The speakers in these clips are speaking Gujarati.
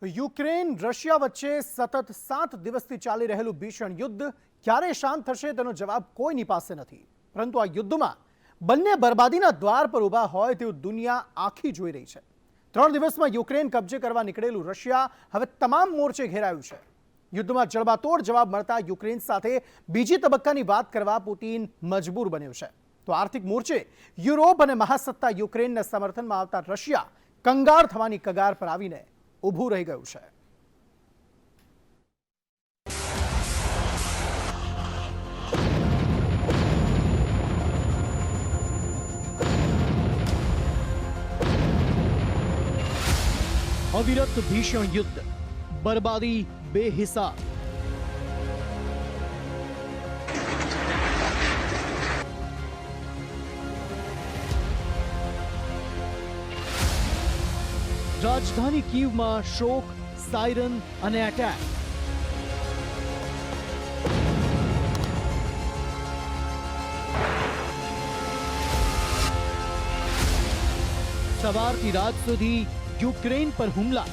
યુક્રેન રશિયા વચ્ચે સતત 7 દિવસથી ચાલી રહેલું ભીષણ યુદ્ધ ક્યારે શાંત થશે તેનો જવાબ કોઈની પાસે નથી। પરંતુ આ યુદ્ધમાં બંને બરબાદીના દ્વાર પર ઊભા હોય તેવું દુનિયા આખી જોઈ રહી છે। 3 દિવસમાં યુક્રેન કબજે કરવા નીકળેલું રશિયા હવે તમામ મોરચે ઘેરાયું છે। યુદ્ધમાં જડબાતોડ જવાબ મળતા યુક્રેન સાથે બીજી તબક્કાની વાત કરવા પુતિન મજબૂર બન્યો છે। તો આર્થિક મોરચે યુરોપ અને મહાસત્તા યુક્રેનના સમર્થનમાં આવતા રશિયા કંગાળ થવાની કગાર પર આવીને ઊભું રહી ગયું છે। अविरत भीषण युद्ध, बर्बादी बेहिसाब। राजधानी कीव में शोक, सायरन અને એટેક। સવારથી રાત સુધી યુક્રેન પર હુમલા।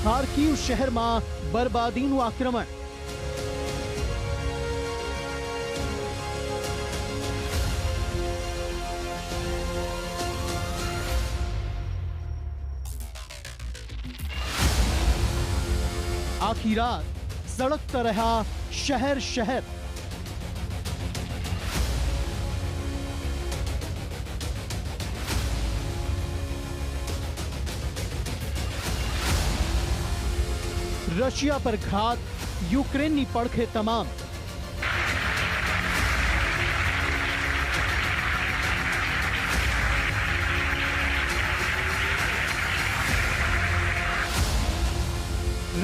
ખાર્કિવ શહેરમાં બરબાદીનું આક્રમણ। आखी रात सड़कता रहा शहर शहर। रशिया पर घात, यूक्रेननी પડખે તમામ।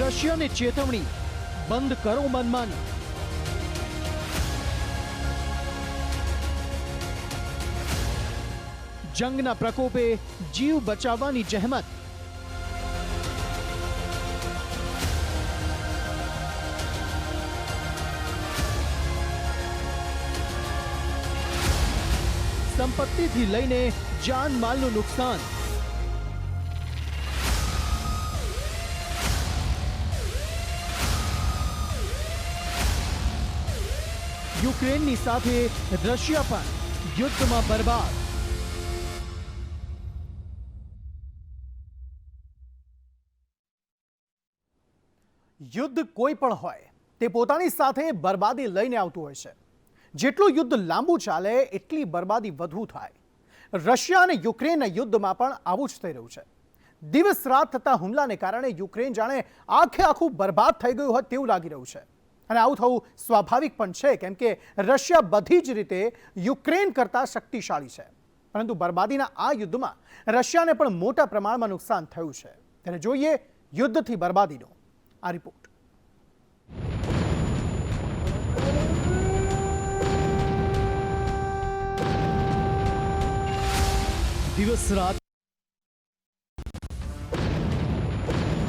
रशिया ने चेतवनी, बंद करो मनमानी। जंगना प्रकोपे जीव बचाववानी जहमत। संपत्ति थी लईने जान मालનું नुकसान। યુક્રેનની સાથે રશિયા પણ યુદ્ધમાં બરબાદ। યુદ્ધ કોઈ પણ હોય તે પોતાની સાથે બરબાદી લઈને આવતું હોય છે। જેટલું યુદ્ધ લાંબુ ચાલે એટલી બરબાદી વધુ થાય। રશિયા અને યુક્રેનના યુદ્ધમાં પણ આવું જ થઈ રહ્યું છે। દિવસ રાત થતા હુમલાને કારણે યુક્રેન જાણે આખે આખું બરબાદ થઈ ગયું હોય તેવું લાગી રહ્યું છે। અને આવું થવું સ્વાભાવિક પણ છે, કેમ કે રશિયા બધી જ રીતે યુક્રેન કરતાં શક્તિશાળી છે। પરંતુ બરબાદીના આ યુદ્ધમાં રશિયાને પણ મોટા પ્રમાણમાં નુકસાન થયું છે। ત્યારે જોઈએ યુદ્ધથી બરબાદીનો આ રિપોર્ટ। દિવસ રાત,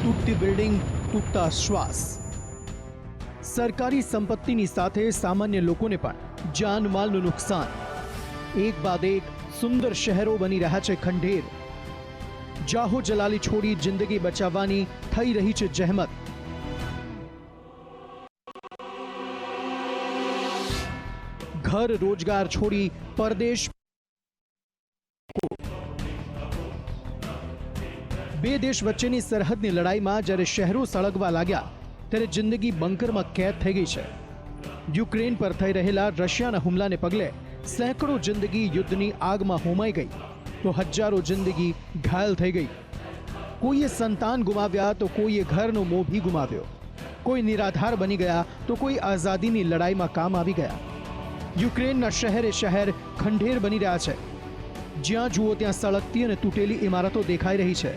તૂટતી બિલ્ડિંગ, તૂટતા શ્વાસ। सरकारी संपत्तिनी साथे सामान्य लोकोने पण जानमालનું नुकसान। एक बाद एक सुंदर शहरों बनी रहा छे खंडेर। जाहो जलाली छोड़ी जिंदगी बचाववानी थई रही छे जहमत। घर रोजगार छोड़ी परदेश। बे देश वच्चेनी सरहदनी लड़ाईमां ज्यारे शहरों सळगवा लाग्या ત્યારે જિંદગી બંકરમાં કેદ થઈ ગઈ છે। યુક્રેન પર થઈ રહેલા રશિયાના હુમલાને પગલે સેંકડો જિંદગી યુદ્ધની આગમાં હોમાઈ ગઈ તો હજારો જિંદગી ઘાયલ થઈ ગઈ। કોઈએ સંતાન ગુમાવ્યા તો કોઈએ ઘરનો મોહ भी ગુમાવ્યો। કોઈ નિરાધાર બની ગયા તો કોઈ આઝાદીની લડાઈમાં કામ આવી ગયા। યુક્રેનના શહેરે શહેર ખંડેર બની રહ્યા છે। જ્યાં જુઓ ત્યાં સળગતી અને તૂટેલી ઇમારતો દેખાઈ રહી છે।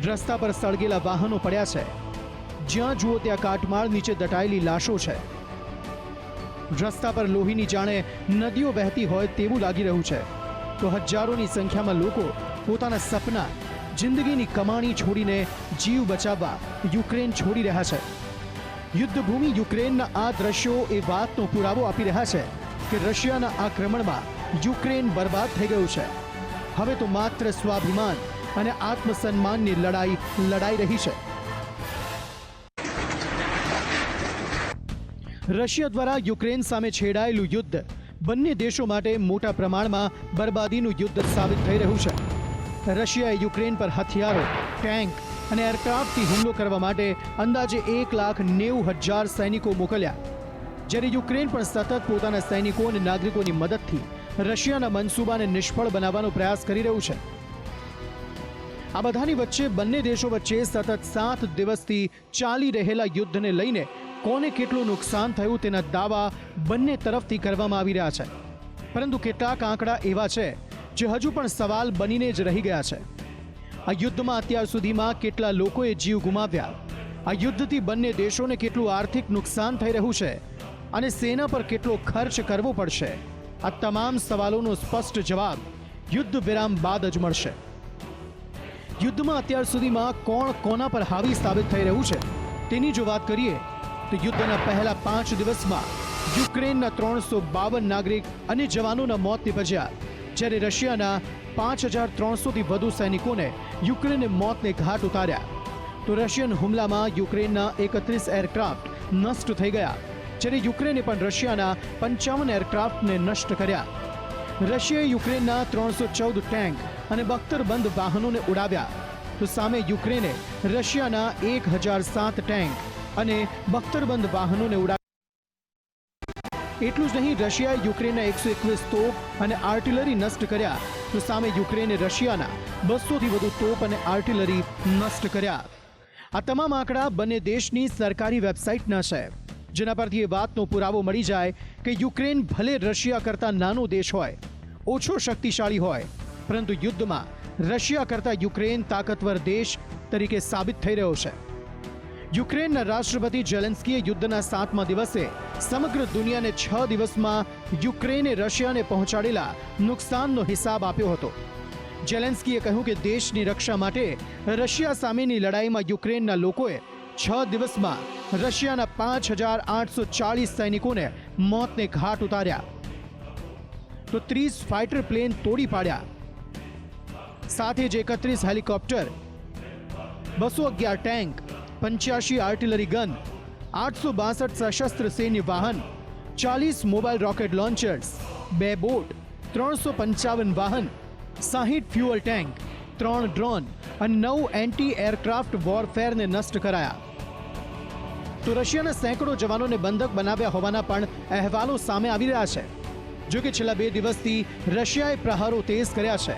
રસ્તા પર સળગેલા વાહનો પડ્યા છે। જ્યાં જુઓ ત્યાં કાટમાળ નીચે દટાયેલી લાશો છે। રસ્તા પર લોહીની જાણે નદીઓ વહેતી હોય તેવું લાગી રહ્યું છે। તો હજારોની સંખ્યામાં લોકો પોતાના સપના, જિંદગીની કમાણી છોડીને જીવ બચાવવા યુક્રેન છોડી રહ્યા છે. યુદ્ધભૂમિ યુક્રેનના આ દ્રશ્યો એ વાતનો પુરાવો આપી રહ્યા છે કે રશિયાના આક્રમણમાં યુક્રેન બરબાદ થઈ ગયું છે. હવે તો માત્ર સ્વાભિમાન અને આત્મસન્માનની લડાઈ લડાઈ રહી છે. રશિયા દ્વારા યુક્રેન સામે છેડાયેલું યુદ્ધ બંને દેશો માટે મોટા પ્રમાણમાં બરબાદીનું યુદ્ધ સાબિત થઈ રહ્યું છે. રશિયાએ યુક્રેન પર હથિયારો, ટેન્ક અને એરક્રાફ્ટથી હુમલો કરવા માટે અંદાજે 1,90,000 સૈનિકો મોકલ્યા, જ્યારે યુક્રેન પણ સતત પોતાના સૈનિકો અને નાગરિકોની મદદથી રશિયાના મનસૂબાને નિષ્ફળ બનાવવાનો પ્રયાસ કરી રહ્યું છે. આ બધાની વચ્ચે બંને દેશો વચ્ચે સતત 7 દિવસથી ચાલી રહેલા યુદ્ધને લઈને કોને કેટલું નુકસાન થયું તેના દાવા બંને તરફથી કરવામાં આવી રહ્યા છે. પરંતુ કેટલાક આંકડા એવા છે જે હજુ પણ સવાલ બનીને જ રહી ગયા છે. આ યુદ્ધમાં અત્યાર સુધીમાં કેટલા લોકોએ જીવ ગુમાવ્યા, આ યુદ્ધથી બંને દેશોને કેટલું આર્થિક નુકસાન થઈ રહ્યું છે અને સેના પર કેટલો ખર્ચ કરવો પડશે, આ તમામ સવાલોનો સ્પષ્ટ જવાબ યુદ્ધ વિરામ બાદ જ મળશે. યુદ્ધમાં અત્યાર સુધીમાં કોણ કોના પર હાવી સાબિત થઈ રહ્યું છે તેની જો વાત કરીએ તો યુદ્ધના પહેલા 5 દિવસમાં યુક્રેનના 352 નાગરિક અને જવાનોના મોત નિપજ્યા, જ્યારે રશિયાના 5,300થી વધુ સૈનિકોને યુક્રેને મોતને ઘાટ ઉતાર્યા. તો રશિયન હુમલામાં યુક્રેનના 31 એરક્રાફ્ટ નષ્ટ થઈ ગયા, જ્યારે યુક્રેને પણ રશિયાના 55 એરક્રાફ્ટને નષ્ટ કર્યા. રશિયાએ યુક્રેનના 314 ટેન્ક અને બખ્તરબંધ વાહનોને ઉડાવ્યા, તો સામે યુક્રેને રશિયાના 1,007 ટેન્ક અને બખ્તરબંધ વાહનોને ઉડાવ્યા. એટલું જ નહીં, રશિયાએ યુક્રેનના 121 તોપ અને આર્ટિલરી નષ્ટ કર્યા, તો સામે યુક્રેને રશિયાના 200થી વધુ તોપ અને આર્ટિલરી નષ્ટ કર્યા. આ તમામ આંકડા બંને દેશની સરકારી વેબસાઇટના છે, જેના પરથી એ વાતનો પુરાવો મળી જાય કે યુક્રેન ભલે રશિયા કરતાં નાનો દેશ હોય, ઓછો શક્તિશાળી હોય, પરંતુ યુદ્ધમાં રશિયા કરતાં યુક્રેન તાકાતવર દેશ તરીકે સાબિત થઈ રહ્યો છે. યુક્રેનના રાષ્ટ્રપતિ ઝેલેન્સ્કીએ યુદ્ધના 7મા દિવસે સમગ્ર દુનિયાને 6 દિવસમાં યુક્રેને રશિયાને પહોંચાડેલા નુકસાનનો હિસાબ આપ્યો હતો. ઝેલેન્સ્કીએ કહ્યું કે દેશની રક્ષા માટે રશિયા સામેની લડાઈમાં યુક્રેનના લોકોએ 6 દિવસમાં રશિયાના 5,840 સૈનિકોને મોતને ઘાટ ઉતાર્યા, તો 30 ફાઇટર પ્લેન તોડી પાડ્યા, સાથે જ 31 હેલિકોપ્ટર, 211 ટેન્ક, 85 આર્ટિલરી ગન, 862 સશસ્ત્ર સૈન્ય વાહન, 40 મોબાઈલ રોકેટ લોન્ચર્સ, 2 બોટ, 355 વાહન, 60 ફ્યુઅલ ટેન્ક, 3 ડ્રોન અને 9 એન્ટી એરક્રાફ્ટ વોરફેરને નષ્ટ કરાયા. તો રશિયાના સેંકડો જવાનોને બંધક બનાવ્યા હોવાના પણ અહેવાલો સામે આવી રહ્યા છે. જો કે છેલ્લા 2 દિવસથી રશિયાએ પ્રહારો તેજ કર્યા છે,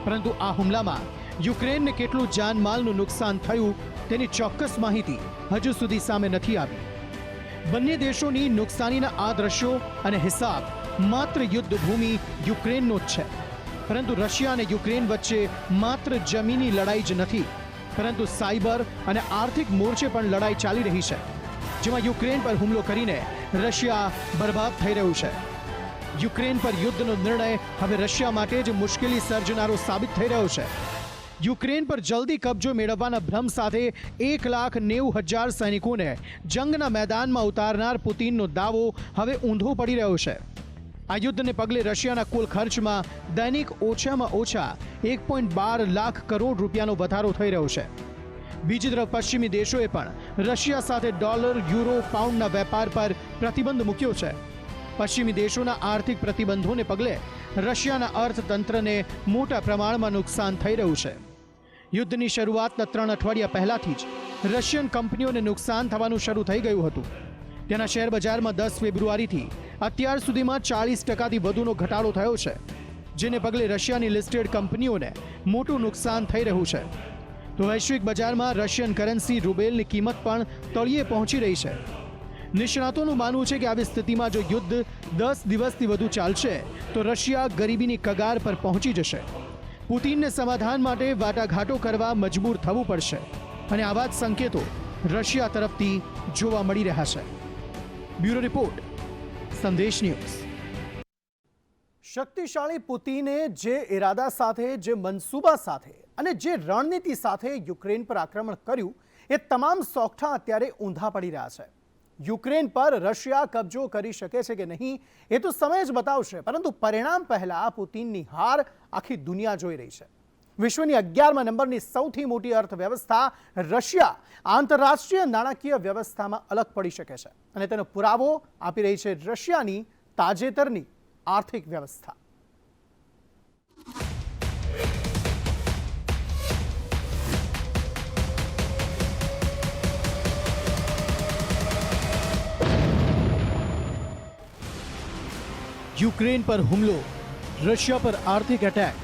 પરંતુ આ હુમલામાં યુક્રેનને કેટલું જાનમાલનું નુકસાન થયું તેની ચોક્કસ માહિતી હજુ સુધી સામે નથી આવી. બંને દેશોની નુકસાનીના આ દ્રશ્યો અને હિસાબ માત્ર યુદ્ધભૂમિ યુક્રેનનો જ છે, પરંતુ રશિયા અને યુક્રેન વચ્ચે માત્ર જમીની લડાઈ જ નથી, પરંતુ સાયબર અને આર્થિક મોરચે પણ લડાઈ ચાલી રહી છે, જેમાં યુક્રેન પર હુમલો કરીને રશિયા બરબાદ થઈ રહ્યું છે. યુક્રેન પર યુદ્ધનો નિર્ણય હવે રશિયા માટે જ મુશ્કેલી સર્જનારો સાબિત થઈ રહ્યો છે. યુક્રેન પર જલ્દી કબજો મેળવવાના ભ્રમ સાથે 1,90,000 સૈનિકોને જંગના મેદાનમાં ઉતારનાર પુતિનનો દાવો હવે ઊંધો પડી રહ્યો છે. આ યુદ્ધને પગલે રશિયાના કુલ ખર્ચમાં દૈનિક ઓછામાં ઓછા 1.12 લાખ કરોડ રૂપિયાનો વધારો થઈ રહ્યો છે. બીજી તરફ પશ્ચિમી દેશોએ પણ રશિયા સાથે ડોલર, યુરો, પાઉન્ડના વેપાર પર પ્રતિબંધ મૂક્યો છે. પશ્ચિમી દેશોના આર્થિક પ્રતિબંધોને પગલે રશિયાના અર્થતંત્રને મોટા પ્રમાણમાં નુકસાન થઈ રહ્યું છે. યુદ્ધની શરૂઆતના 3 અઠવાડિયા પહેલાથી જ રશિયન કંપનીઓને નુકસાન થવાનું શરૂ થઈ ગયું હતું. તેના શેર બજારમાં 10 ફેબ્રુઆરીથી અત્યાર સુધીમાં 40%થી વધુનો ઘટાડો થયો છે, જેને પગલે રશિયાની લિસ્ટેડ કંપનીઓને મોટું નુકસાન થઈ રહ્યું છે. તો વૈશ્વિક બજારમાં રશિયન કરન્સી રૂબેલની કિંમત પણ તળિયે પહોંચી રહી છે. નિષ્ણાતોનું માનવું છે કે આવી સ્થિતિમાં જો યુદ્ધ 10 દિવસથી વધુ ચાલશે તો રશિયા ગરીબીની કગાર પર પહોંચી જશે. પુતિનને સમાધાન માટે વાટાઘાટો કરવા મજબૂર થવું પડશે અને આવા જ સંકેતો રશિયા તરફથી જોવા મળી રહ્યા છે. બ્યુરો રિપોર્ટ, સંદેશ ન્યૂઝ. શક્તિશાળી પુતિને જે ઇરાદા સાથે, જે મનસૂબા સાથે અને જે રણનીતિ સાથે યુક્રેન પર આક્રમણ કર્યું એ તમામ સોગઠા અત્યારે ઊંધા પડી રહ્યા છે. યુક્રેન પર રશિયા કબજો કરી શકે છે કે નહીં એ તો સમય જ બતાવશે, પરંતુ પરિણામ પહેલા પુતિનની હાર આખી દુનિયા જોઈ રહી છે. વિશ્વની 11મા નંબરની સૌથી મોટી અર્થવ્યવસ્થા રશિયા આંતરરાષ્ટ્રીય નાણાકીય વ્યવસ્થામાં અલગ પડી શકે છે અને તેનો પુરાવો આપી રહી છે રશિયાની તાજેતરની આર્થિક વ્યવસ્થા. યુક્રેન પર હુમલો, રશિયા પર આર્થિક એટેક.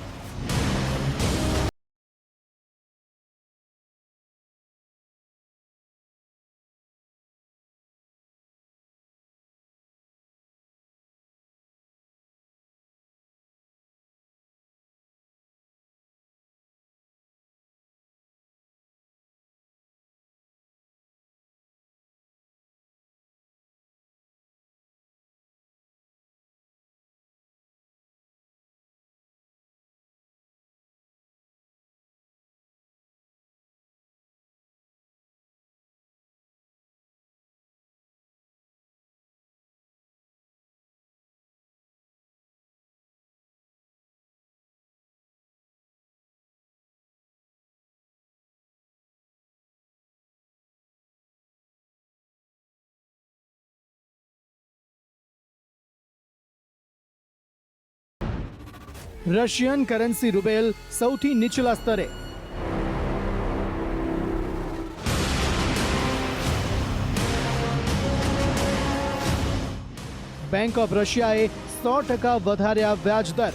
રશિયન કરન્સી રૂબેલ સૌથી નીચલા સ્તરે. બેંક ઓફ રશિયાએ 100% વધાર્યા વ્યાજ દર.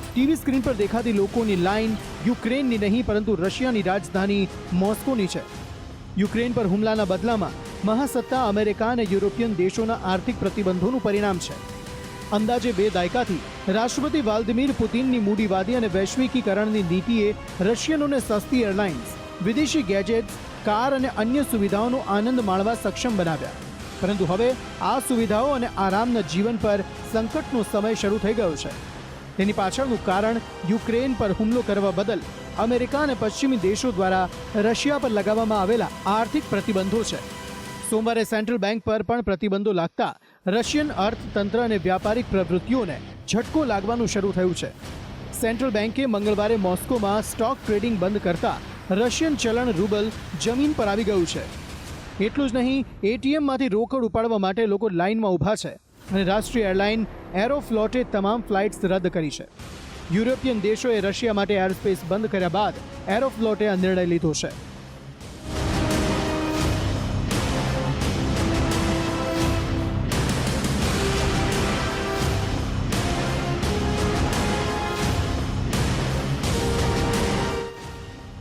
ટીવી સ્ક્રીન પર દેખાતી લોકોની લાઈન યુક્રેનની નહીં પરંતુ રશિયાની રાજધાની મોસ્કોની છે. યુક્રેન પર હુમલાના બદલામાં મહાસત્તા અમેરિકા અને યુરોપિયન દેશોના આર્થિક પ્રતિબંધોનું પરિણામ છે. અંદાજે 2 દાયકાથી રાષ્ટ્રપતિ વ્લાદિમીર પુતિનની મૂડીવાદી અને વૈશ્વિકીકરણની નીતિએ રશિયનોને સસ્તી એરલાઇન્સ, વિદેશી ગેજેટ્સ, કાર અને અન્ય સુવિધાઓનો આનંદ માણવા સક્ષમ બનાવ્યા. પરંતુ હવે આ સુવિધાઓ અને આરામના જીવન પર સંકટનો સમય શરૂ થઈ ગયો છે. તેની પાછળનું કારણ યુક્રેન પર હુમલો કરવા બદલ અમેરિકા અને પશ્ચિમી દેશો દ્વારા રશિયા પર લગાવવામાં આવેલા આર્થિક પ્રતિબંધો છે. સોમવારે સેન્ટ્રલ બેંક પર પણ પ્રતિબંધો લાગતા રશિયન અર્થતંત્ર અને વ્યાપારિક પ્રવૃત્તિઓને ઝટકો લાગવાનું શરૂ થયું છે. સેન્ટ્રલ બેંકે મંગળવારે મોસ્કોમાં સ્ટોક ટ્રેડિંગ બંધ કરતા રશિયન ચલણ રૂબલ જમીન પર આવી ગયું છે. એટલું જ નહીં, એટીએમમાંથી રોકડ ઉપાડવા માટે લોકો લાઇનમાં ઊભા છે અને રાષ્ટ્રીય એરલાઇન એરોફ્લોટે તમામ ફ્લાઇટ્સ રદ કરી છે. યુરોપિયન દેશોએ રશિયા માટે એરસ્પેસ બંધ કર્યા બાદ એરોફ્લોટે આ નિર્ણય લીધો છે.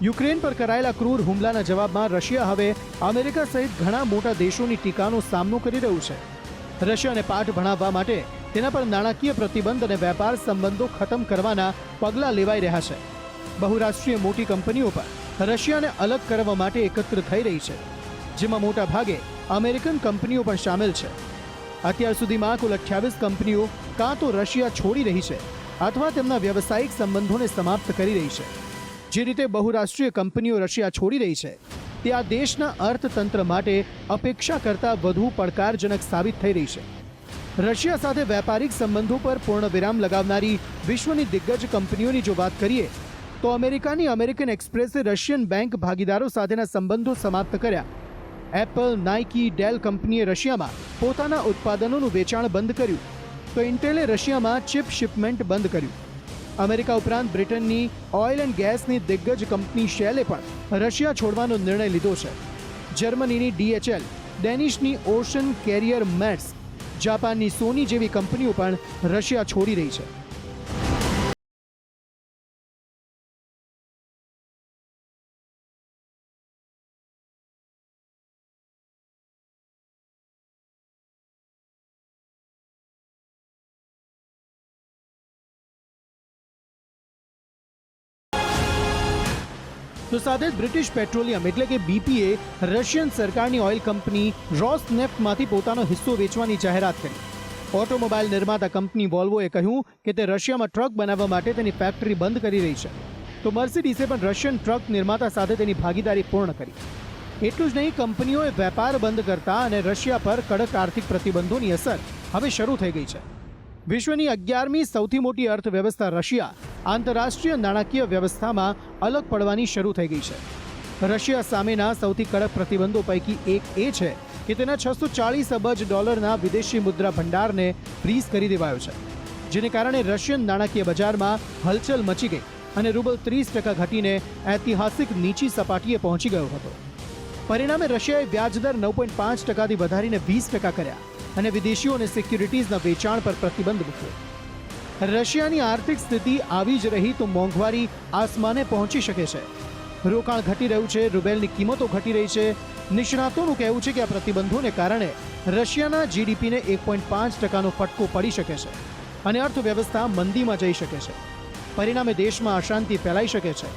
યુક્રેન પર કરાયેલા ક્રૂર હુમલાના જવાબમાં રશિયા હવે અમેરિકા સહિત ઘણા મોટા દેશોની ટીકાનો સામનો કરી રહ્યું છે. રશિયાને પાઠ ભણાવવા માટે તેના પર નાણાકીય પ્રતિબંધ અને વેપાર સંબંધો ખતમ કરવાના પગલાં લેવાઈ રહ્યા છે. બહુરાષ્ટ્રીય મોટી કંપનીઓ પર રશિયાને અલગ કરવા માટે એકત્ર થઈ રહી છે, જેમાં મોટા ભાગે અમેરિકન કંપનીઓ પણ સામેલ છે. અત્યાર સુધીમાં કુલ 28 કંપનીઓ કાં તો રશિયા છોડી રહી છે અથવા તેમના વ્યવસાયિક સંબંધોને સમાપ્ત કરી રહી છે. જે રીતે બહુરાષ્ટ્રીય કંપનીઓ રશિયા છોડી રહી છે તે આ દેશના અર્થતંત્ર માટે અપેક્ષા કરતાં વધુ પડકારજનક સાબિત થઈ રહી છે. રશિયા સાથે વ્યાપારિક સંબંધો પર પૂર્ણ વિરામ લગાવનારી વિશ્વની દિગ્ગજ કંપનીઓની જો વાત કરીએ તો અમેરિકાની અમેરિકન એક્સપ્રેસે રશિયન બેંક ભાગીદારો સાથેના સંબંધો સમાપ્ત કર્યા. એપલ, નાઇકી, ડેલ કંપનીએ રશિયામાં પોતાના ઉત્પાદનોનું વેચાણ બંધ કર્યું, તો ઇન્ટેલે રશિયામાં ચિપ શિપમેન્ટ બંધ કર્યું. અમેરિકા ઉપરાંત બ્રિટનની ઓઇલ એન્ડ ગેસની દિગ્ગજ કંપની શેલે પણ રશિયા છોડવાનો નિર્ણય લીધો છે. જર્મનીની DHL, ડેનિશની ઓશન કેરિયર મેટ્સ, જાપાનની સોની જેવી કંપનીઓ પણ રશિયા છોડી રહી છે. તો સાથે જ બ્રિટિશ પેટ્રોલિયમ એટલે કે BPએ રશિયન સરકારની ઓઇલ કંપની રોસનેફ્ટમાંથી પોતાનો હિસ્સો વેચવાની જાહેરાત કરી. ઓટોમોબાઈલ નિર્માતા કંપની વોલ્વોએ કહ્યું કે તે રશિયામાં ટ્રક બનાવવા માટે તેની ફેક્ટરી બંધ કરી રહી છે. તો મર્સિડીઝે પણ રશિયન ટ્રક નિર્માતા સાથે તેની ભાગીદારી પૂર્ણ કરી. એટલું જ નહીં, કંપનીઓએ વેપાર બંધ કરતા અને રશિયા પર કડક આર્થિક પ્રતિબંધોની અસર હવે શરૂ થઈ ગઈ છે. વિશ્વની 11મી સૌથી મોટી અર્થવ્યવસ્થા રશિયા આંતરરાષ્ટ્રીય નાણાકીય વ્યવસ્થામાં અલગ પડવાની શરૂ થઈ ગઈ છે. રશિયા સામેના સૌથી કડક પ્રતિબંધો પૈકી એક એ છે કે તેના $640 અબજ વિદેશી મુદ્રા ભંડારને ફ્રીઝ કરી દેવાયો છે, જેને કારણે રશિયન નાણાકીય બજારમાં હલચલ મચી ગઈ અને રૂબલ 30% ઘટીને ઐતિહાસિક નીચી સપાટીએ પહોંચી ગયો હતો. પરિણામે રશિયાએ વ્યાજદર 9.5%થી વધારીને 20% કર્યા અને વિદેશીઓ અને સિક્યુરિટીઝના વેચાણ પર પ્રતિબંધ મૂક્યો. રશિયાની આર્થિક સ્થિતિ આવી જ રહી તો મોંઘવારી આસમાને પહોંચી શકે છે. રોકાણ ઘટી રહ્યું છે, રૂબેલની કિંમતો ઘટી રહી છે. નિષ્ણાતોનું કહેવું છે કે આ પ્રતિબંધોને કારણે રશિયાના જીડીપીને 1.5%નો ફટકો પડી શકે છે અને અર્થવ્યવસ્થા મંદીમાં જઈ શકે છે. પરિણામે દેશમાં અશાંતિ ફેલાઈ શકે છે.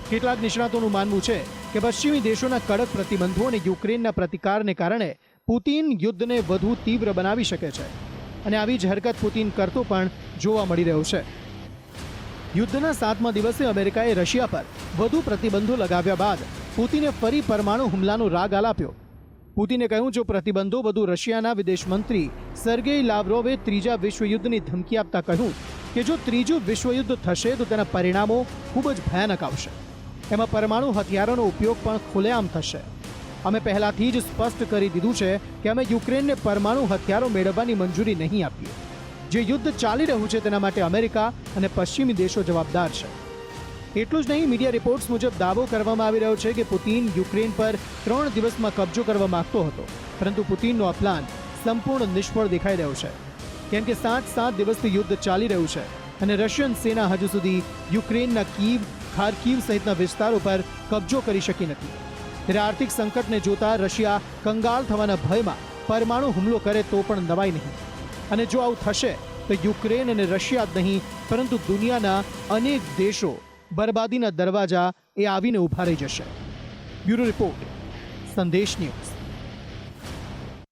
કેટલાક નિષ્ણાતોનું માનવું છે કે પશ્ચિમી દેશોના કડક પ્રતિબંધો અને યુક્રેનના પ્રતિકારને કારણે પુતિન યુદ્ધને વધુ તીવ્ર બનાવી શકે છે અને આવી જ હરકત પુતિન કરતો પણ જોવા મળી રહ્યો છે. યુદ્ધના 7મા દિવસે અમેરિકાએ રશિયા પર વધુ પ્રતિબંધો લગાવ્યા બાદ પુતિને ફરી પરમાણુ હુમલાનો રાગ આલાપ્યો. પુતિને કહ્યું, જો પ્રતિબંધો વધુ રશિયાના વિદેશ મંત્રી સર્ગેઈ લાવ્રોવે ત્રીજા વિશ્વયુદ્ધની ધમકી આપતા કહ્યું કે જો ત્રીજું વિશ્વયુદ્ધ થશે તો તેના પરિણામો ખૂબ જ ભયાનક આવશે. એમાં પરમાણુ હથિયારોનો ઉપયોગ પણ ખુલ્લેઆમ થશે. અમે પહેલાથી જ સ્પષ્ટ કરી દીધું છે કે અમે યુક્રેનને પરમાણુ હથિયારો મેળવવાની મંજૂરી નહીં આપીએ. જે યુદ્ધ ચાલી રહ્યું છે તેના માટે અમેરિકા અને પશ્ચિમી દેશો જવાબદાર છે. એટલું જ નહીં, મીડિયા રિપોર્ટ્સ મુજબ દાવો કરવામાં આવી રહ્યો છે કે પુતિન યુક્રેન પર 3 દિવસમાં કબજો કરવા માંગતો હતો, પરંતુ પુતિનનો આ પ્લાન સંપૂર્ણ નિષ્ફળ દેખાઈ રહ્યો છે, કેમ કે 7 દિવસથી યુદ્ધ ચાલી રહ્યું છે અને રશિયન સેના હજુ સુધી યુક્રેનના કીવ, ખાર્કિવ સહિતના વિસ્તારો પર કબજો કરી શકી નથી. ત્યારે આર્થિક સંકટને જોતા રશિયા કંગાળ થવાના ભયમાં પરમાણુ હુમલો કરે તો પણ નવાઈ નહીં. અને જો આવું થશે તો યુક્રેન અને રશિયા જ નહીં પરંતુ દુનિયાના અનેક દેશો બરબાદીના દરવાજા એ આવીને ઊભા રહી જશે. બ્યુરો રિપોર્ટ, સંદેશ ન્યૂઝ.